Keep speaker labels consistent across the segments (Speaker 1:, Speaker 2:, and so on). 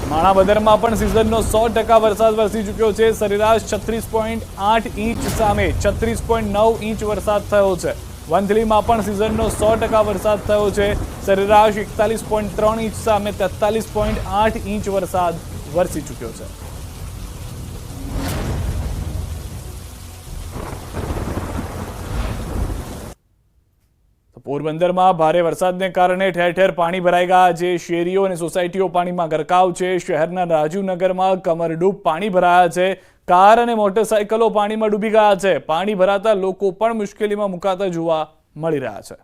Speaker 1: માણાવદરમાં પણ સિઝનનો 100% વરસાદ વરસી ચૂક્યો છે। સરેરાશ 36.8 ઇંચ સામે 36.9 ઇંચ વરસાદ થયો છે। વંથલીમાં પણ સિઝનનો 100% વરસાદ થયો છે। સરેરાશ 41.3 ઇંચ સામે 43.8 ઇંચ વરસાદ વરસી ચૂક્યો છે। પોરબંદરમાં ભારે વરસાદને કારણે ઠેર ઠેર પાણી ભરાઈ ગયા છે। શેરીઓ અને સોસાયટીઓ પાણીમાં ગરકાવ છે। શહેરના રાજીવનગરમાં કમરડૂબ પાણી ભરાયા છે। કાર અને મોટરસાયકલો પાણીમાં ડૂબી ગયા છે। પાણી ભરાતા લોકો પણ મુશ્કેલીમાં મુકાતા જોવા મળી રહ્યા છે।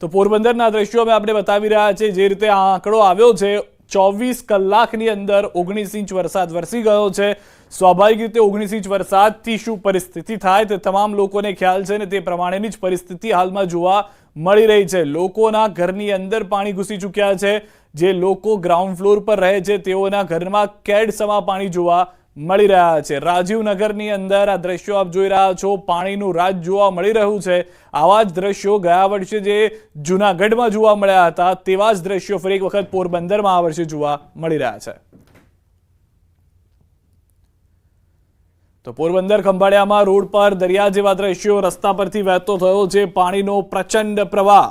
Speaker 1: તો પોરબંદરના દ્રશ્યો અમે આપણે બતાવી રહ્યા છે। જે રીતે આ આંકડો આવ્યો છે, 24 કલાકની અંદર 19 ઇંચ વરસાદ વરસી ગયો છે। સ્વાભાવિક રીતે 19 ઇંચ વરસાદથી શું પરિસ્થિતિ થાય તે તમામ લોકોને ખ્યાલ છે, ને તે પ્રમાણેની જ પરિસ્થિતિ હાલમાં જોવા મળી રહી છે। લોકોના ઘરની અંદર પાણી ઘૂસી ચૂક્યા છે। જે લોકો ગ્રાઉન્ડ ફ્લોર પર રહે છે તેઓના ઘરમાં કેડસમા પાણી જોવા મળી રહ્યા છે। રાજીવનગરની અંદર આ દ્રશ્યો આપ જોઈ રહ્યા છો, પાણીનું રાજ જોવા મળી રહ્યું છે। આવા જ દ્રશ્યો ગયા વર્ષે જે જૂનાગઢમાં જોવા મળ્યા હતા તેવા જ દ્રશ્યો ફરી એક વખત પોરબંદરમાં આ વર્ષે જોવા મળી રહ્યા છે। તો પોરબંદર ખંભાળિયામાં રોડ પર દરિયા જેવા દ્રશ્યો રસ્તા પરથી વહેતો થયો છે। પાણીનો પ્રચંડ પ્રવાહ,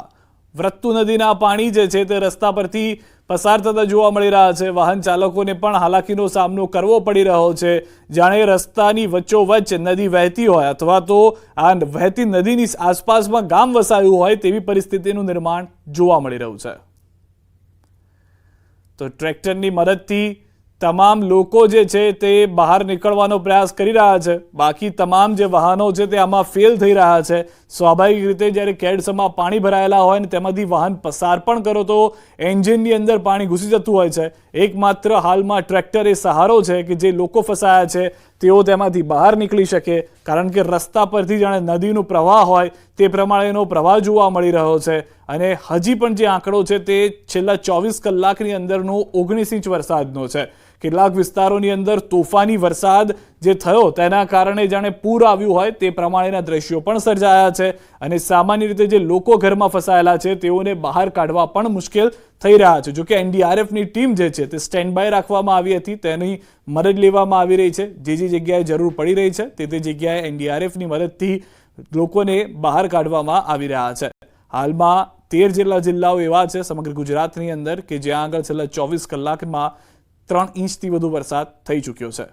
Speaker 1: વૃત્તુ નદીના પાણી જે છે તે રસ્તા પરથી પસાર થતા જોવા મળી રહ્યા છે। વાહન ચાલકોને પણ હાલાકીનો સામનો કરવો પડી રહ્યો છે। જાણે રસ્તાની વચ્ચોવચ્ચ નદી વહેતી હોય અથવા તો આ વહેતી નદીની આસપાસમાં ગામ વસાયું હોય તેવી પરિસ્થિતિનું નિર્માણ જોવા મળી રહ્યું છે। તો ટ્રેક્ટરની મદદથી તમામ લોકો જે છે તે બહાર નીકળવાનો પ્રયાસ કરી રહ્યા છે। બાકી તમામ જે વાહનો છે તે આમાં ફેલ થઈ રહ્યા છે। સ્વાભાવિક રીતે જ્યારે કેડસમાં પાણી ભરાયેલા હોય ને તેમાંથી વાહન પસાર પણ કરો તો એન્જિનની અંદર પાણી ઘૂસી જતું હોય છે। એકમાત્ર હાલમાં ટ્રેક્ટર એ સહારો છે કે જે લોકો ફસાયા છે તેઓ તેમાંથી બહાર નીકળી શકે, કારણ કે રસ્તા પરથી જાણે નદીનો પ્રવાહ હોય તે પ્રમાણેનો પ્રવાહ જોવા મળી રહ્યો છે। અને હજી પણ જે આંકડો છે તે છેલ્લા 24 કલાકની અંદરનો 19 ઇંચ વરસાદનો છે। કેટલાક વિસ્તારોની અંદર તોફાની વરસાદ જે થયો તેના કારણે જાણે પૂર આવ્યું હોય તે પ્રમાણેના દ્રશ્યો પણ સર્જાયા છે। અને સામાન્ય રીતે જે લોકો ઘરમાં ફસાયેલા છે તેઓને બહાર કાઢવા પણ મુશ્કેલ થઈ રહ્યા છે। જોકે એનડીઆરએફની ટીમ જે છે તે સ્ટેન્ડ બાય રાખવામાં આવી હતી, તેની મદદ લેવામાં આવી રહી છે। જે જગ્યાએ જરૂર પડી રહી છે તે જગ્યાએ એનડીઆરએફની મદદથી લોકોને બહાર કાઢવામાં આવી રહ્યા છે। હાલમાં 13 જેટલા જિલ્લાઓ એવા છે સમગ્ર ગુજરાતની અંદર કે જ્યાં આગળ છેલ્લા 24 કલાકમાં 3 ઇંચથી વધુ વરસાદ થઈ ચૂક્યો છે।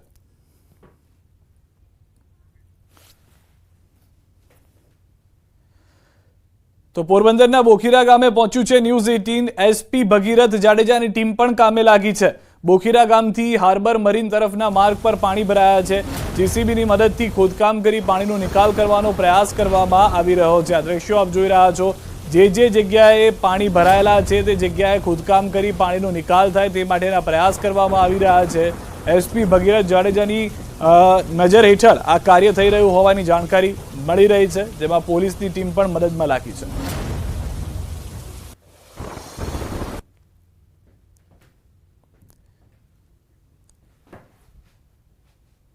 Speaker 1: તો પોરબંદરના બોખીરા ગામે પહોંચ્યું છે ન્યૂઝ 18। એસપી ભગીરથ જાડેજાની ટીમ પણ કામે લાગી છે। બોખીરા ગામથી હાર્બર મરીન તરફના માર્ગ પર પાણી ભરાયા છે। જેસીબીની મદદથી ખોદકામ કરી પાણીનો નિકાલ કરવાનો પ્રયાસ કરવામાં આવી રહ્યો છે। આ દ્રશ્યો આપ જોઈ રહ્યા છો। જે જગ્યાએ પાણી ભરાયેલા છે તે જગ્યાએ ખોદકામ કરી પાણીનો નિકાલ થાય તે માટેના પ્રયાસ કરવામાં આવી રહ્યા છે। એસપી ભગીરથ જાડેજાની નજર હેઠળ આ કાર્ય થઈ રહ્યું હોવાની જાણકારી મળી રહી છે, જેમાં પોલીસની ટીમ પણ મદદમાં લાગી છે।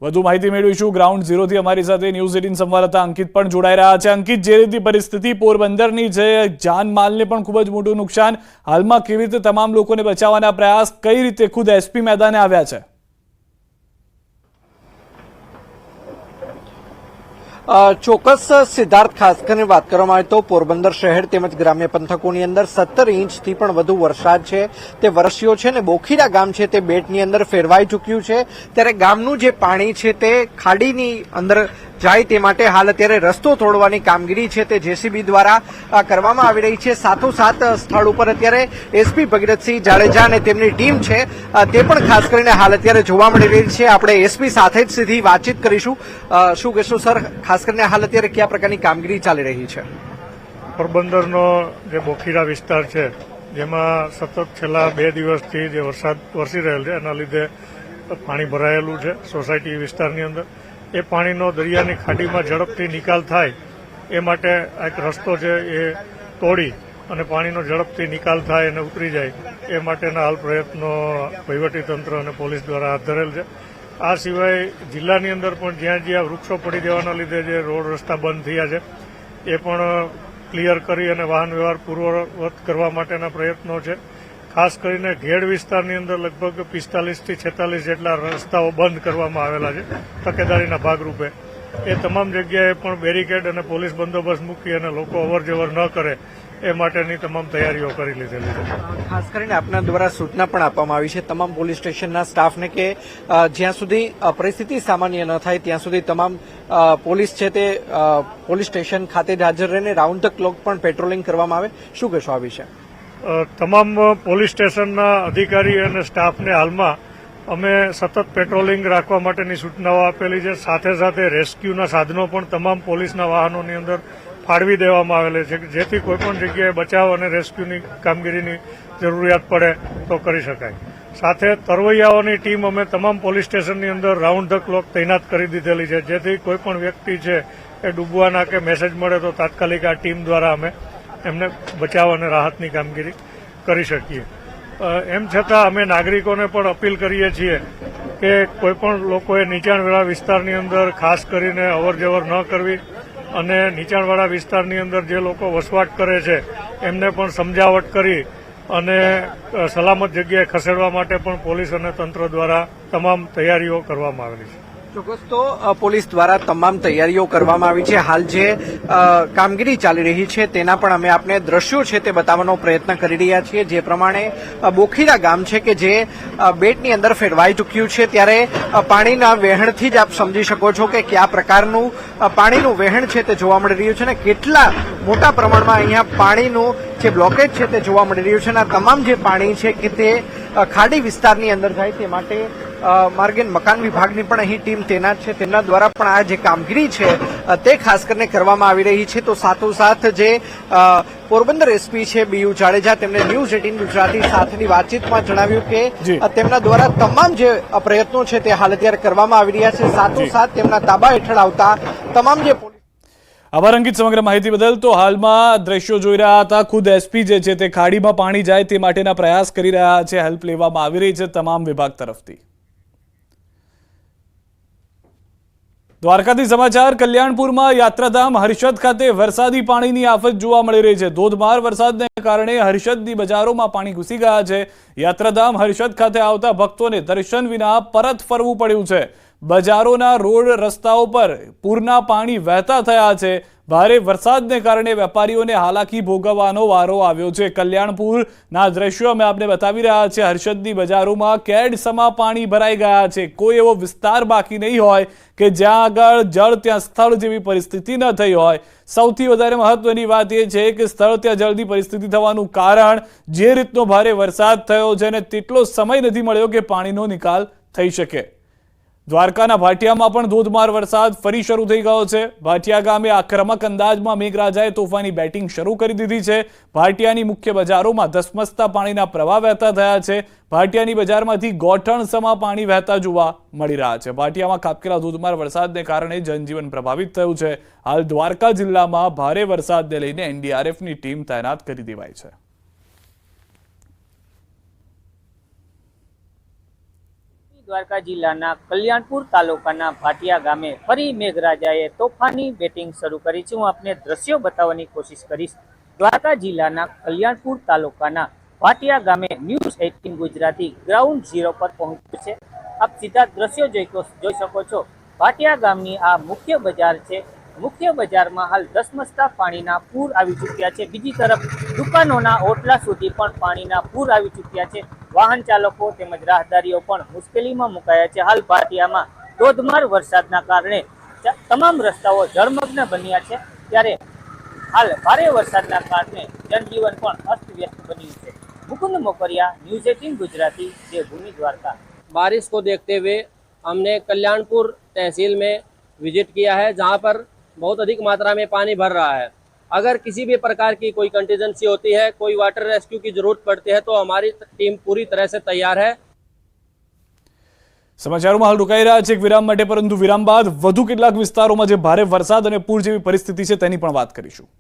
Speaker 1: વધુ માહિતી મેળવીશું ગ્રાઉન્ડ ઝીરોથી। અમારી સાથે ન્યૂઝ 18 સંવાદદાતા અંકિત પણ જોડાઈ રહ્યા છે। અંકિત, જે રીતે પરિસ્થિતિ પોરબંદરની છે, જાનમાલને પણ ખૂબ જ મોટું નુકસાન, હાલમાં કેવી રીતે તમામ લોકોને બચાવવાના પ્રયાસ, કઈ રીતે ખુદ એસપી મેદાને આવ્યા છે?
Speaker 2: ચોક્કસ સિદ્ધાર્થ, ખાસ કરીને વાત કરવામાં આવે તો પોરબંદર શહેર તેમજ ગ્રામ્ય પંથકોની અંદર 17 ઇંચથી પણ વધુ વરસાદ છે તે વરસ્યો છે ને બોખીરા ગામ છે તે બેટની અંદર ફેરવાઈ ચૂક્યું છે। ત્યારે ગામનું જે પાણી છે તે ખાડીની અંદર જાય તે માટે હાલ અત્યારે રસ્તો તોડવાની કામગીરી છે તે જેસીબી દ્વારા કરવામાં આવી રહી છે। સાથોસાથ સ્થળ ઉપર અત્યારે એસપી ભગીરથસિંહ જાડેજા અને તેમની ટીમ છે તે પણ ખાસ કરીને હાલ અત્યારે જોવા મળી રહી છે। આપણે એસપી સાથે જ સીધી વાતચીત કરીશું। શું કહેશો સર, ખાસ કરીને હાલ અત્યારે કયા પ્રકારની કામગીરી ચાલી રહી છે?
Speaker 3: પોરબંદરનો જે બોખીરા વિસ્તાર છે જેમાં સતત છેલ્લા 2 દિવસથી જે વરસાદ વરસી રહેલ છે એના લીધે પાણી ભરાયેલું છે સોસાયટી વિસ્તારની અંદર। એ પાણીનો દરિયાની ખાડીમાં ઝડપથી નિકાલ થાય એ માટે એક રસ્તો છે એ તોડી અને પાણીનો ઝડપથી નિકાલ થાય અને ઉતરી જાય એ માટેના હાલ પ્રયત્નો વહીવટીતંત્ર અને પોલીસ દ્વારા હાથ ધરેલ છે। આ સિવાય જિલ્લાની અંદર પણ જ્યાં વૃક્ષો પડી દેવાના લીધે જે રોડ રસ્તા બંધ થયા છે એ પણ ક્લિયર કરી અને વાહન વ્યવહાર પૂર્વવત કરવા માટેના પ્રયત્નો છે। ખાસ કરીને ઘેડ વિસ્તારની અંદર લગભગ 45 થી 46 જેટલા રસ્તાઓ બંધ કરવામાં આવેલા છે તકેદારીના ભાગરૂપે. એ તમામ જગ્યાએ પણ બેરિકેડ અને પોલીસ બંદોબસ્ત મૂકી અને લોકો અવરજવર ન કરે એ માટેની તમામ તૈયારીઓ કરી લીધેલી છે.
Speaker 2: ખાસ કરીને આપના દ્વારા સૂચના પણ આપવામાં આવી છે તમામ પોલીસ સ્ટેશનના સ્ટાફને કે જ્યાં સુધી પરિસ્થિતિ સામાન્ય ન થાય ત્યાં સુધી તમામ પોલીસ છે તે પોલીસ સ્ટેશન ખાતે જ હાજર રહીને રાઉન્ડ ધ ક્લોક પણ પેટ્રોલિંગ કરવામાં આવે. શું કહેશો આ વિશે?
Speaker 3: તમામ પોલીસ સ્ટેશનના અધિકારી અને સ્ટાફને હાલમાં અમે સતત પેટ્રોલિંગ રાખવા માટેની સૂચનાઓ આપેલી છે. સાથે સાથે રેસ્ક્યુના સાધનો પણ તમામ પોલીસના વાહનોની અંદર ફાળવી દેવામાં આવેલી છે જેથી કોઈપણ જગ્યાએ બચાવ અને રેસ્ક્યુની કામગીરીની જરૂરિયાત પડે તો કરી શકાય. સાથે તરવૈયાઓની ટીમ અમે તમામ પોલીસ સ્ટેશનની અંદર રાઉન્ડ ધ ક્લોક તૈનાત કરી દીધેલી છે જેથી કોઈપણ વ્યક્તિ છે એ ડૂબવાના કે મેસેજ મળે તો તાત્કાલિક આ ટીમ દ્વારા અમે એમને બચાવ અને રાહતની કામગીરી કરી શકીએ. એમ છતાં અમે નાગરિકોને પણ અપીલ કરીએ છીએ કે કોઈપણ લોકોએ નીચાણવાળા વિસ્તારની અંદર ખાસ કરીને અવરજવર ન કરવી અને નીચાણવાળા વિસ્તારની અંદર જે લોકો વસવાટ કરે છે એમને પણ સમજાવટ કરી અને સલામત જગ્યાએ ખસેડવા માટે પણ પોલીસ અને તંત્ર દ્વારા તમામ તૈયારીઓ કરવામાં આવેલી છે.
Speaker 2: ચોક્કસ તો પોલીસ દ્વારા તમામ તૈયારીઓ કરવામાં આવી છે. હાલ જે કામગીરી ચાલી રહી છે તેના પણ અમે આપને દ્રશ્યો છે તે બતાવવાનો પ્રયત્ન કરી રહ્યા છીએ. જે પ્રમાણે બોખીરા ગામ છે કે જે બેટની અંદર ફેરવાઈ ચૂક્યું છે ત્યારે પાણીના વહેણથી જ આપ સમજી શકો છો કે કયા પ્રકારનું પાણીનું વહેણ છે તે જોવા મળી રહ્યું છે અને કેટલા મોટા પ્રમાણમાં અહીંયા પાણીનું જે બ્લોકેજ છે તે જોવા મળી રહ્યું છે અને આ તમામ જે પાણી છે કે તે ખાડી વિસ્તારની અંદર જાય તે માટે માર્ગ અને મકાન વિભાગની પણ અહીં ટીમ તૈનાત છે. તેમના દ્વારા પણ આ જે કામગીરી છે તે ખાસ કરીને કરવામાં આવી રહી છે. તો સાથોસાથ જે પોરબંદર એસપી છે બીયુ જાડેજા તેમણે ન્યૂઝ 18 ગુજરાતી સાથેની વાતચીતમાં જણાવ્યું કે તેમના દ્વારા તમામ જે પ્રયત્નો છે તે હાલ અત્યારે કરવામાં આવી રહ્યા છે. સાથોસાથ તેમના તાબા હેઠળ આવતા તમામ જે
Speaker 1: આભાર અંકિત સમગ્ર માહિતી બદલ. તો હાલમાં દ્રશ્યો જોઈ રહ્યા હતા. ખુદ એસપી જે છે તે ખાડીમાં પાણી જાય તે માટેના પ્રયાસ કરી રહ્યા છે. હેલ્પ લેવામાં આવી રહી છે તમામ વિભાગ તરફથી. દ્વારકાથી સમાચાર. કલ્યાણપુરમાં યાત્રાધામ હર્ષદ ખાતે વરસાદી પાણીની આફત જોવા મળી રહી છે. ધોધમાર વરસાદને કારણે હર્ષદની બજારોમાં પાણી ઘૂસી ગયા છે. યાત્રાધામ હર્ષદ ખાતે આવતા ભક્તોને દર્શન વિના પરત ફરવું પડ્યું છે. બજારોના રોડ રસ્તાઓ પર પૂરના પાણી વહેતા થયા છે. ભારે વરસાદને કારણે વેપારીઓને હાલાકી ભોગવવાનો વારો આવ્યો છે. કલ્યાણપુરના દ્રશ્યો અમે આપને બતાવી રહ્યા છે. હર્ષદની બજારોમાં કેડસમાં પાણી ભરાઈ ગયા છે. કોઈ એવો વિસ્તાર બાકી નહીં હોય કે જ્યાં આગળ જળ ત્યાં સ્થળ જેવી પરિસ્થિતિ ન થઈ હોય. સૌથી વધારે મહત્વની વાત એ છે કે સ્થળ ત્યાં જળની પરિસ્થિતિ થવાનું કારણ જે રીતનો ભારે વરસાદ થયો છે અને તેટલો સમય નથી મળ્યો કે પાણીનો નિકાલ થઈ શકે. દ્વારકાના ભાટિયામાં પણ ધોધમાર વરસાદ ફરી શરૂ થઈ ગયો છે. ભાટિયા ગામે આક્રમક અંદાજમાં મેઘરાજાએ તોફાની બેટિંગ શરૂ કરી દીધી છે. ભાટિયાની મુખ્ય બજારોમાં ધસમસતા પાણીના પ્રવાહ વહેતા થયા છે. ભાટિયાની બજારમાંથી ગોઠણસમાં પાણી વહેતા જોવા મળી રહ્યા છે. ભાટિયામાં ખાબકેલા ધોધમાર વરસાદને કારણે જનજીવન પ્રભાવિત થયું છે. હાલ દ્વારકા જિલ્લામાં ભારે વરસાદને લઈને એનડીઆરએફની ટીમ તૈનાત કરી દેવાઈ છે.
Speaker 4: દ્વારકા જિલ્લાના કલ્યાણપુર તાલુકાના ભાટિયા ગામે ફરી મેઘરાજાએ તોફાની બેટિંગ શરૂ કરી છે. હું આપને દ્રશ્યો બતાવવાની કોશિશ કરીશ. દ્વારકા જિલ્લાના કલ્યાણપુર તાલુકાના ભાટિયા ગામે ન્યૂઝ 18 ગુજરાતી ગ્રાઉન્ડ ઝીરો પર પહોંચ્યું છે. આપ સીધા દ્રશ્યો જોઈ શકો છો. ભાટિયા ગામની આ મુખ્ય બજાર છે. મુખ્ય બજારમાં હાલ ધસમસતા પાણીના પૂર આવી ચૂક્યા છે. બીજી તરફ દુકાનોના ઓટલા સુધી પણ પાણીના પૂર આવી ચૂક્યા છે. વાહન ચાલકો તેમજ રાહદારીઓ પણ મુશ્કેલીમાં મુકાયા છે. હાલ ભાટિયામાં ધોધમાર વરસાદના કારણે તમામ રસ્તાઓ જળમગ્ન બન્યા છે. ત્યારે હાલ ભારે વરસાદના કારણે જનજીવન પણ અસ્તવ્યસ્ત બન્યું છે. મુકુંદ મોકરિયા, ન્યૂઝ 18 ગુજરાતી, દેવભूमि દ્વારકા.
Speaker 5: बारिश को देखते हुए हमने कल्याणपुर तहसील में विजिट किया है जहां पर बहुत अधिक मात्रा में पानी भर रहा है. अगर किसी भी प्रकार की कोई कंटीजेंसी होती है, कोई वाटर रेस्क्यू की जरूरत पड़ती है तो हमारी टीम पूरी तरह से तैयार है.
Speaker 1: સમાચારોમાં હાલ રોકાઈ રહ્યા છે એક વિરામ માટે, પરંતુ વિરામ બાદ વધુ કેટલાક વિસ્તારોમાં જે ભારે વરસાદ અને પૂર જેવી પરિસ્થિતિ છે તેની પણ વાત કરીશું.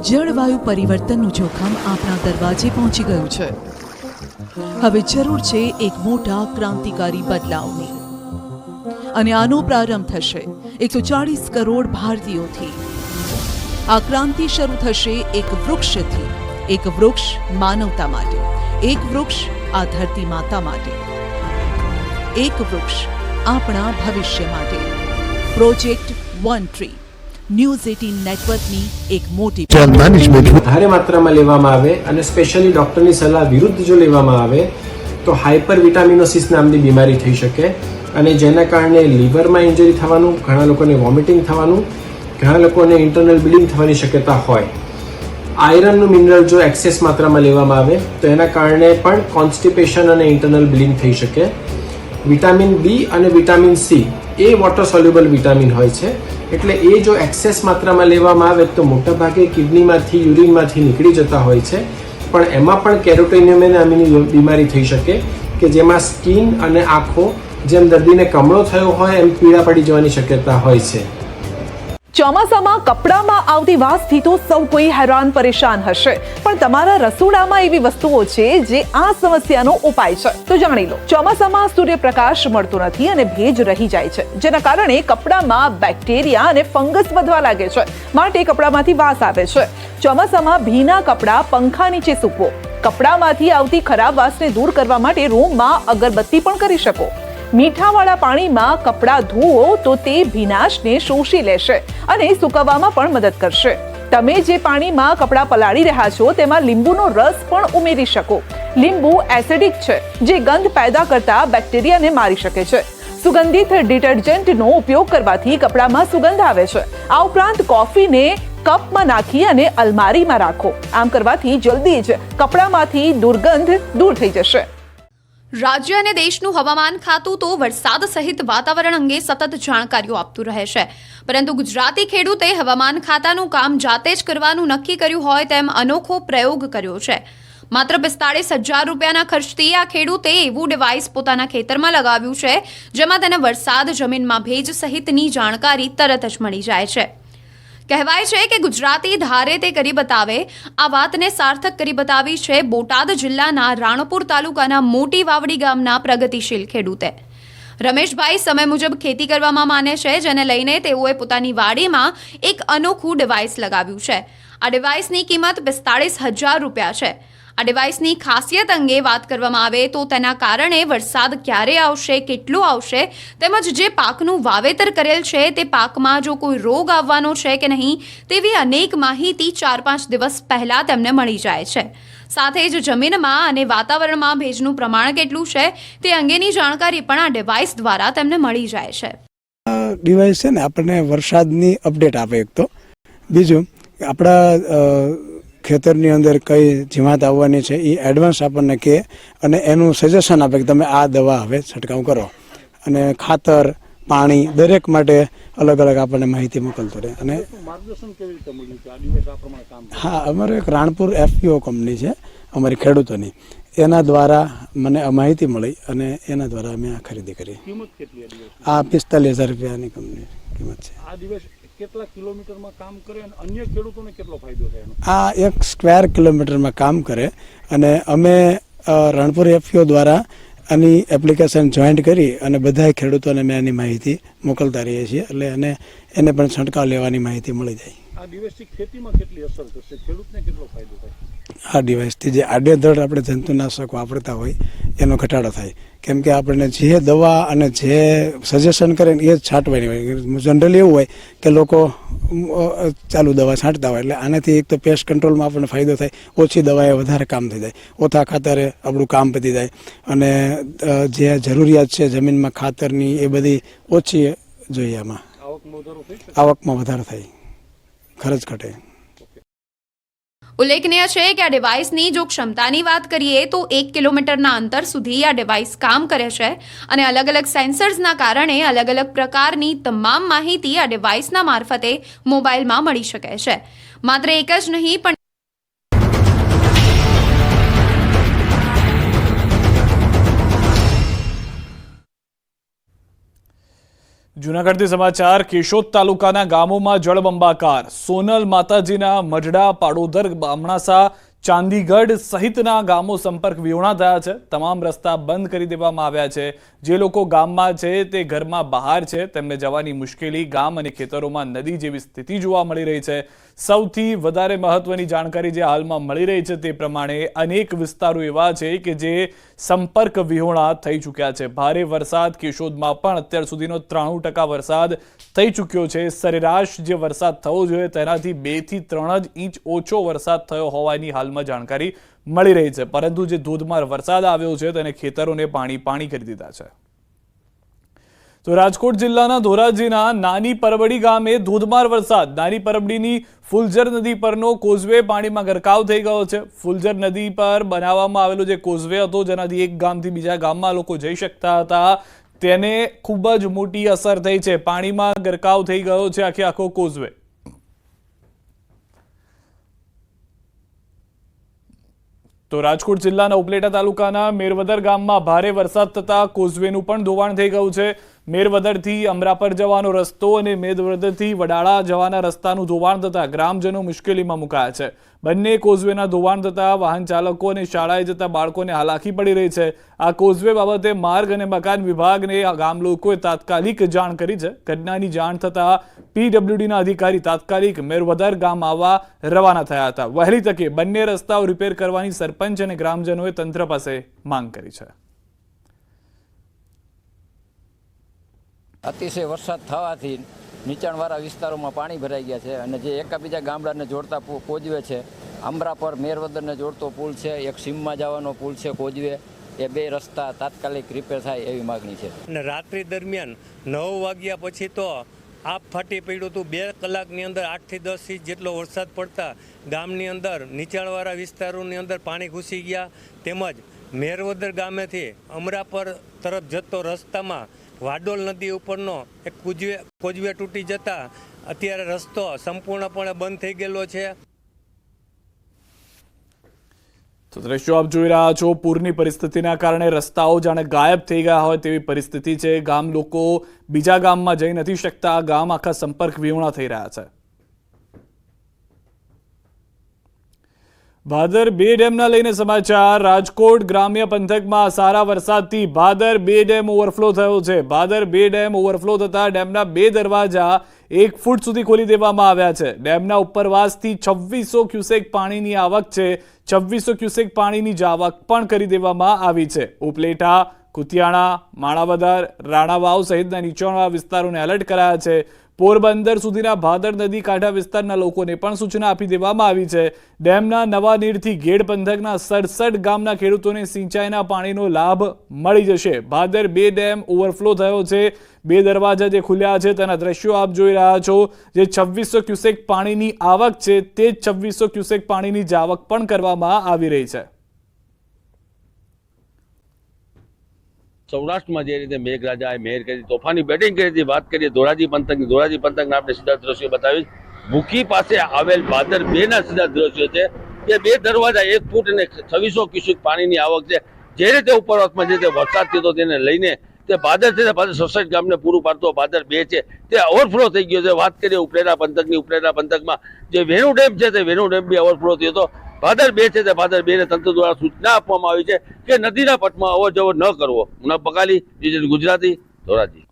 Speaker 6: જળવાયુ પરિવર્તનનું જોખમ આપણા દરવાજે પહોંચી ગયું છે. હવે જરૂર છે એક મોટા ક્રાંતિકારી બદલાવની અને આનો પ્રારંભ થશે 140 કરોડ ભારતીયોથી। આ ક્રાંતિ શરૂ થશે એક વૃક્ષથી, એક વૃક્ષ માનવતા માટે, એક વૃક્ષ આ ધરતી માતા માટે, એક વૃક્ષ આપણા ભવિષ્ય માટે। પ્રોજેક્ટ વન ટ્રી ન્યૂઝ 18 નેટવર્કની એક મોટી
Speaker 7: વધારે માત્રામાં લેવામાં આવે અને સ્પેશિયલી ડોક્ટરની સલાહ વિરુદ્ધ જો લેવામાં આવે તો હાઇપર વિટામિનોસિસ નામની બીમારી થઈ શકે અને જેના કારણે લીવરમાં ઇન્જરી થવાનું, ઘણા લોકોને વોમિટિંગ થવાનું, ઘણા લોકોને ઇન્ટરનલ બ્લીડિંગ થવાની શક્યતા હોય। આયરનનું મિનરલ જો એક્સેસ માત્રામાં લેવામાં આવે તો એના કારણે પણ કોન્સ્ટિપેશન અને ઇન્ટરનલ બ્લીડિંગ થઈ શકે। વિટામિન બી અને વિટામિન સી એ વોટર સોલ્યુબલ વિટામિન હોય છે, એટલે એ જો એક્સેસ માત્રામાં લેવામાં આવે તો મોટાભાગે કિડનીમાંથી, યુરિનમાંથી નીકળી જતા હોય છે, પણ એમાં પણ કેરોટિનિયમ નામની બીમારી થઈ શકે કે જેમાં સ્કિન અને આંખો જેમ દર્દીને કમળો થયો હોય એમ પીળા પડી જવાની શક્યતા હોય છે।
Speaker 6: ચોમાસામાં કપડામાં આવતી વાસથી તો સૌ કોઈ હેરાન પરેશાન હશે, પણ તમારા રસોડામાં એવી વસ્તુઓ છે જે આ સમસ્યાનો ઉપાય છે, તો જાણી લો। ચોમાસામાં સૂર્યપ્રકાશ મળતો નથી અને ભેજ રહી જાય છે, જેના કારણે કપડામાં બેક્ટેરિયા અને ફંગસ વધવા લાગે છે, માટે કપડામાંથી વાસ આવે છે। ચોમાસામાં ભીના કપડા પંખા નીચે સૂકવો। કપડામાંથી આવતી ખરાબ વાસને દૂર કરવા માટે રૂમમાં અગરબત્તી પણ કરી શકો। મીઠાવાળા પાણીમાં કપડા ધુઓ તો તે ભીનાશને શોષી લેશે અને સુકવવામાં પણ મદદ કરશે। તમે જે પાણીમાં કપડા પલાળી રહ્યા છો તેમાં લીંબુનો રસ પણ ઉમેરી શકો। લીંબુ એસિડિક છે, જે ગંધ પેદા કરતા બેક્ટેરિયાને મારી શકે છે। સુગંધિત ડિટર્જન્ટનો ઉપયોગ કરવાથી કપડામાં સુગંધ આવે છે। આ ઉપરાંત કોફીને કપમાં નાખી અને અલમારીમાં રાખો। આમ કરવાથી જલ્દી જ કપડામાંથી દુર્ગંધ દૂર થઈ જશે।
Speaker 8: રાજ્ય અને દેશનું હવામાન ખાતું તો વરસાદ સહિત વાતાવરણ અંગે સતત જાણકારીઓ આપતું રહે છે, પરંતુ ગુજરાતી ખેડૂતે હવામાન ખાતાનું કામ જાતે જ કરવાનું નક્કી કર્યું હોય તેમ અનોખો પ્રયોગ કર્યો છે। માત્ર 45,000 રૂપિયાના ખર્ચથી આ ખેડૂતે એવું ડિવાઇસ પોતાના ખેતરમાં લગાવ્યું છે જેમાં તેને વરસાદ, જમીનમાં ભેજ સહિતની જાણકારી તરત જ મળી જાય છે। કહેવાય છે કે ગુજરાતી ધારે તે કરી બતાવે। આ વાતને સાર્થક કરી બતાવી છે બોટાદ જિલ્લાના રાણપુર તાલુકાના મોટી વાવડી ગામના પ્રગતિશીલ ખેડૂતે। રમેશભાઈ સમય મુજબ ખેતી કરવામાં માને છે, જેને લઈને તેઓએ પોતાની વાડીમાં એક અનોખું ડિવાઇસ લગાવ્યું છે। આ ડિવાઇસની કિંમત 45,000 રૂપિયા છે। આ ડિવાઇસની ખાસિયત અંગે વાત કરવામાં આવે તો તેના કારણે વરસાદ ક્યારે આવશે, કેટલો આવશે, તેમજ જે પાકનું વાવેતર કરેલ છે તે પાકમાં જો કોઈ રોગ આવવાનો છે કે નહીં તેવી અનેક માહિતી 4-5 દિવસ પહેલા તેમને મળી જાય છે। સાથે જ જમીનમાં અને વાતાવરણમાં ભેજનું પ્રમાણ કેટલું છે તે અંગેની જાણકારી પણ આ ડિવાઇસ દ્વારા તેમને મળી જાય છે।
Speaker 9: ડિવાઇસ છે ને આપણને વરસાદની અપડેટ આપે, એક તો બીજું આપણા ખેતરની અંદર કઈ જીવાત આવવાની છે એ એડવાન્સ આપણને કહે અને એનું સજેશન આપે કે તમે આ દવા હવે છંટકાવ કરો, અને ખાતર, પાણી દરેક માટે અલગ અલગ આપણને માહિતી મોકલતો રહે। અને હા, અમારે એક રાણપુર FPO કંપની છે અમારી ખેડૂતોની, એના દ્વારા મને આ માહિતી મળી અને એના દ્વારા અમે આ ખરીદી કરી। આ 45,000 રૂપિયાની કંપની કિંમત છે।
Speaker 10: કેટલા કિલોમીટરમાં કામ કરે અને અન્ય ખેડૂતોને કેટલો ફાયદો થાય?
Speaker 9: આ 1 સ્ક્વેર કિલોમીટરમાં કામ કરે અને અમે રણપુર FPO દ્વારા આની એપ્લિકેશન જોઈન્ટ કરી અને બધા ખેડૂતોને મેં આની માહિતી મોકલતા રહીએ છીએ, એટલે એને પણ છંટકાવ લેવાની માહિતી મળી જાય।
Speaker 10: આ ડિવાઇસથી ખેતીમાં કેટલી અસર થશે, ખેડૂતને કેટલો ફાયદો થાય?
Speaker 9: આ ડિવાઇસથી જે આડેધડ આપણે જંતુનાશક વાપરતા હોય એનો ઘટાડો થાય, કેમ કે આપણને જે દવા અને જે સજેશન કરે ને એ જ છાંટવાની હોય। જનરલી એવું હોય કે લોકો ચાલુ દવા છાંટતા હોય, એટલે આનાથી એક તો પેસ્ટ કંટ્રોલમાં આપણને ફાયદો થાય, ઓછી દવાએ વધારે કામ થઈ જાય, ઓછા ખાતરે આપણું કામ પતી જાય, અને જે જરૂરિયાત છે જમીનમાં ખાતરની એ બધી ઓછી જોઈએ। આમાં આવકમાં વધારો થાય, ખર્ચ ઘટે।
Speaker 8: ઉલ્લેખનીય છે કે આ ડિવાઇસની જો ક્ષમતાની વાત કરીએ તો 1 કિલોમીટરના અંતર સુધી આ ડિવાઇસ કામ કરે છે અને અલગ અલગ સેન્સર્સના કારણે અલગ અલગ પ્રકારની તમામ માહિતી આ ડિવાઇસના મારફતે મોબાઈલમાં મળી શકે છે। માત્ર એક જ નહીં પણ
Speaker 1: જૂનાગઢથી સમાચાર। કેશોદ તાલુકાના ગામોમાં જળબંબાકાર। સોનલ માતાજીના મઢડા, પાડોદર, બામણાસા, ચાંદીગઢ સહિતના ગામો સંપર્ક વિહોણા થયા છે. તમામ રસ્તા બંધ કરી દેવામાં આવ્યા છે. જે લોકો ગામમાં છે તે ઘરમાં બહાર છે, તેમને જવાની મુશ્કેલી, ગામ અને ખેતરોમાં નદી જેવી સ્થિતિ જોવા મળી રહી છે. સૌથી વધારે મહત્વની જાણકારી જે હાલમાં મળી રહી છે તે પ્રમાણે અનેક વિસ્તારો એવા છે કે જે સંપર્ક વિહોણા થઈ ચૂક્યા છે. ભારે વરસાદ કેશોદમાં પણ અત્યાર સુધીનો 93% વરસાદ થઈ ચૂક્યો છે. સરેરાશ જે વરસાદ થવો જોઈએ તેનાથી 2 થી 3 જ ઇંચ ઓછો વરસાદ થયો હોવાની હાલમાં જાણકારી મળી રહી છે. પરંતુ જે ધોધમાર વરસાદ આવ્યો છે તેને ખેતરોને પાણી કરી દીધા છે. તો રાજકોટ જિલ્લાના ધોરાજીના નાની પરબડી ગામે ધોધમાર વરસાદ. નાની પરબડીની ફુલઝર નદી પરનો કોઝવે પાણીમાં ગરકાવ થઈ ગયો છે. ફુલઝર નદી પર બનાવવામાં આવેલો જે કોઝવે હતો, જેનાથી એક ગામથી બીજા ગામમાં લોકો જઈ શકતા હતા, તેને ખૂબ જ મોટી અસર થઈ છે. પાણીમાં ગરકાવ થઈ ગયો છે આખો કોઝવે. તો રાજકોટ જિલ્લાના ઉપલેટા તાલુકાના મેરવદર ગામમાં ભારે વરસાદ થતા કોઝવેનું પણ ધોવાણ થઈ ગયું છે. મેરવદરથી અમરાપર જવાનો રસ્તો અને મેરવદરથી વડાળા જવાના રસ્તાનું ધોવાણ થતા ગ્રામજનો મુશ્કેલીમાં મુકાયા છે. બંને કોઝવેના ધોવાણ થતા વાહન ચાલકો અને શાળાએ જતા બાળકોને હાલાકી પડી રહી છે. આ કોઝવે બાબતે માર્ગ અને મકાન વિભાગને ગામ લોકોએ તાત્કાલિક જાણ કરી છે. ઘટનાની જાણ થતા પીડબ્લ્યુડીના અધિકારી તાત્કાલિક મેરવદર ગામ આવવા રવાના થયા હતા. વહેલી તકે બંને રસ્તાઓ રિપેર કરવાની સરપંચ અને ગ્રામજનોએ તંત્ર પાસે માંગ કરી છે.
Speaker 11: અતિશય વરસાદ થવાથી નીચાણવાળા વિસ્તારોમાં પાણી ભરાઈ ગયા છે અને જે એકાબીજા ગામડાને જોડતા કોઝવે છે, અમરાપર મેરવદરને જોડતો પુલ છે, એક સીમમાં જવાનો પુલ છે કોઝવે, એ 2 રસ્તા તાત્કાલિક રિપેર થાય એવી માગણી છે.
Speaker 12: અને રાત્રિ દરમિયાન 9 વાગ્યા પછી તો આપ ફાટી પડ્યું હતું. 2 કલાકની અંદર 8 થી 10 ઇંચ જેટલો વરસાદ પડતા ગામની અંદર નીચાણવાળા વિસ્તારોની અંદર પાણી ઘૂસી ગયા. તેમજ મેરવદર ગામેથી અમરાપર તરફ જતો રસ્તામાં વાડોલ નદી ઉપરનો એક કોઝવે તૂટી જતા અત્યારે રસ્તો સંપૂર્ણપણે બંધ થઈ ગયેલો છે.
Speaker 1: તો દ્રશ્યો આપ જોઈ રહ્યા છો. પૂરની પરિસ્થિતિના કારણે રસ્તાઓ જાણે ગાયબ થઈ ગયા હોય તેવી પરિસ્થિતિ છે. ગામ લોકો બીજા ગામમાં જઈ નથી શકતા. ગામ આખા સંપર્ક વિહોણા થઈ રહ્યા છે. ભાદર 2 ડેમના લઈને સમાચાર. રાજકોટ ગ્રામ્ય પંથકમાં સારા વરસાદથી ભાદર 2 ડેમ ઓવરફ્લો થયો છે. ભાદર 2 ડેમ ઓવરફ્લો થતા ડેમના 2 દરવાજા 1 ફૂટ સુધી ખોલી દેવામાં આવ્યા છે. ડેમના ઉપરવાસથી 2600 ક્યુસેક પાણીની આવક છે. 2600 ક્યુસેક પાણીની જ આવક પણ કરી દેવામાં આવી છે. ઉપલેટા, કુતિયાણા, માણાવદર, રાણાવાવ સહિતના નીચાણવાળા વિસ્તારોને એલર્ટ કરાયા છે. પોરબંદર સુધીના ભાદર નદી કાંઠા વિસ્તારના લોકોને પણ સૂચના આપી દેવામાં આવી છે. ડેમના નવા નીરથી ગેડ પંથકના 67 ગામના ખેડૂતોને સિંચાઈના પાણીનો લાભ મળી જશે. ભાદર 2 ડેમ ઓવરફ્લો થયો છે. 2 દરવાજા જે ખુલ્યા છે તેના દ્રશ્યો આપ જોઈ રહ્યા છો. જે 2600 ક્યુસેક પાણીની આવક છે તે 2600 ક્યુસેક પાણીની જ આવક પણ કરવામાં આવી રહી છે.
Speaker 13: સૌરાષ્ટ્રમાં જે રીતે મેઘરાજાએ મહેર કરી, તોફાની બેટિંગ કરી હતી, વાત કરીએ ધોરાજી પંથકના આપણે સીધા દ્રશ્યો બતાવીશ. ભૂખી પાસે આવેલ ભાદર 2 ના સીધા દ્રશ્યો છે કે 2 દરવાજા 1 ફૂટ અને 2600 ક્યુસેક પાણીની આવક છે. જે રીતે ઉપરવાસમાં જે વરસાદ થયો તેને લઈને તે ભાદર છે, ભાદર 67 ગામને પૂરું પાડતો ભાદર 2 છે તે ઓવરફ્લો થઈ ગયો છે. વાત કરીએ ઉપલેટા પંથકમાં જે વેણુ ડેમ છે તે વેણુ ડેમ બી ઓવરફ્લો થયો હતો. ભાદર 2 છે તે ભાદર 2 ને તંત્ર દ્વારા સૂચના આપવામાં આવી છે કે નદીના પટમાં અવર જવર ન કરવો. બકાલી ગુજરાતી ધોરાજી.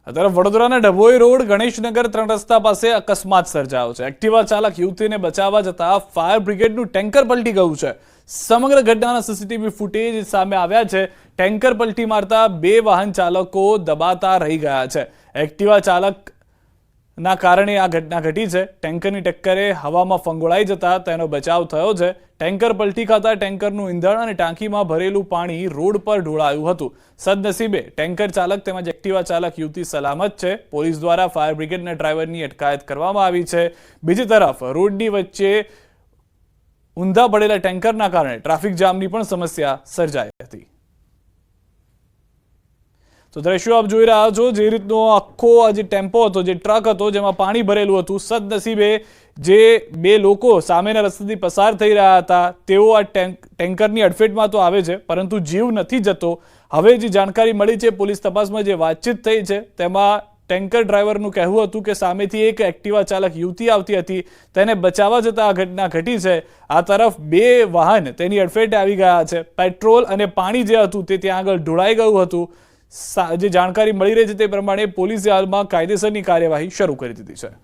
Speaker 1: અત્યારે વડોદરાના ડભોઈ રોડ ગણેશનગર 3 રસ્તા પાસે અકસ્માત સર્જાયો છે. એક્ટિવા ચાલક યુવતીને બચાવવા જતા ફાયર બ્રિગેડનું ટેન્કર પલટી ગયું છે. સમગ્ર ઘટનાના સીસીટીવી ફૂટેજ સામે આવ્યા છે. ટેન્કર પલટી મારતા 2 વાહન ચાલકો દબાતા રહી ગયા છે. એક્ટિવા ચાલકના કારણે આ ઘટના ઘટી છે. ટેન્કરની ટક્કરે હવામાં ફંગોળાઈ જતા તેનો બચાવ થયો છે. ટેન્કર પલટી ખાતા ટેન્કરનું ઈંધણ અને ટાંકીમાં ભરેલું પાણી રોડ પર ઢોળાયું હતું. સદનસીબે ટેન્કર ચાલક તેમજ એક્ટિવા ચાલક યુવતી સલામત છે. પોલીસ દ્વારા ફાયર બ્રિગેડના ડ્રાઈવરની અટકાયત કરવામાં આવી છે. બીજી તરફ રોડની વચ્ચે ઊંધા પડેલા ટેન્કરના કારણે ટ્રાફિક જામની પણ સમસ્યા સર્જાઈ હતી. તો દ્રશ્યો આપ જોઈ રહ્યા છો. જે રીતનો આખો જે ટેમ્પો હતો, જે ટ્રક હતો જેમાં પાણી ભરેલું હતું, સદનસીબે જે 2 લોકો સામેના રસ્તેથી પસાર થઈ રહ્યા હતા તેઓ આ ટેન્કરની અડફેટમાં તો આવે છે પરંતુ જીવ નથી જતો. હવે જે જાણકારી મળી છે, પોલીસ તપાસમાં જે વાતચીત થઈ છે તેમાં ટેન્કર ડ્રાઈવરનું કહેવું હતું કે સામેથી એક એક્ટિવા ચાલક યુવતી આવતી હતી, તેને બચાવવા જતાં આ ઘટના ઘટી છે. આ તરફ 2 વાહન તેની અડફેટે આવી ગયા છે. પેટ્રોલ અને પાણી જે હતું તે ત્યાં આગળ ઢોળાઈ ગયું હતું. જે જાણકારી મળી રહી છે તે પ્રમાણે પોલીસે હાલમાં કાયદેસરની કાર્યવાહી શરૂ કરી દીધી છે.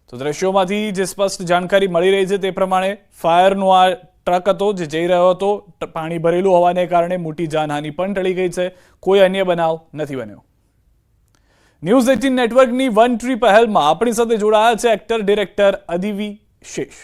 Speaker 1: તો દ્રશ્યોમાંથી જે સ્પષ્ટ જાણકારી મળી રહી છે તે પ્રમાણે ફાયરનો આ ટ્રક હતો જે જઈ રહ્યો હતો. પાણી ભરેલું હોવાને કારણે મોટી જાનહાનિ પણ ટળી ગઈ છે. કોઈ અન્ય બનાવ નથી બન્યો. ન્યૂઝ 18 નેટવર્કની વન ટ્રી પહેલમાં આપણી સાથે જોડાયા છે એક્ટર ડિરેક્ટર અદિવી શેષ.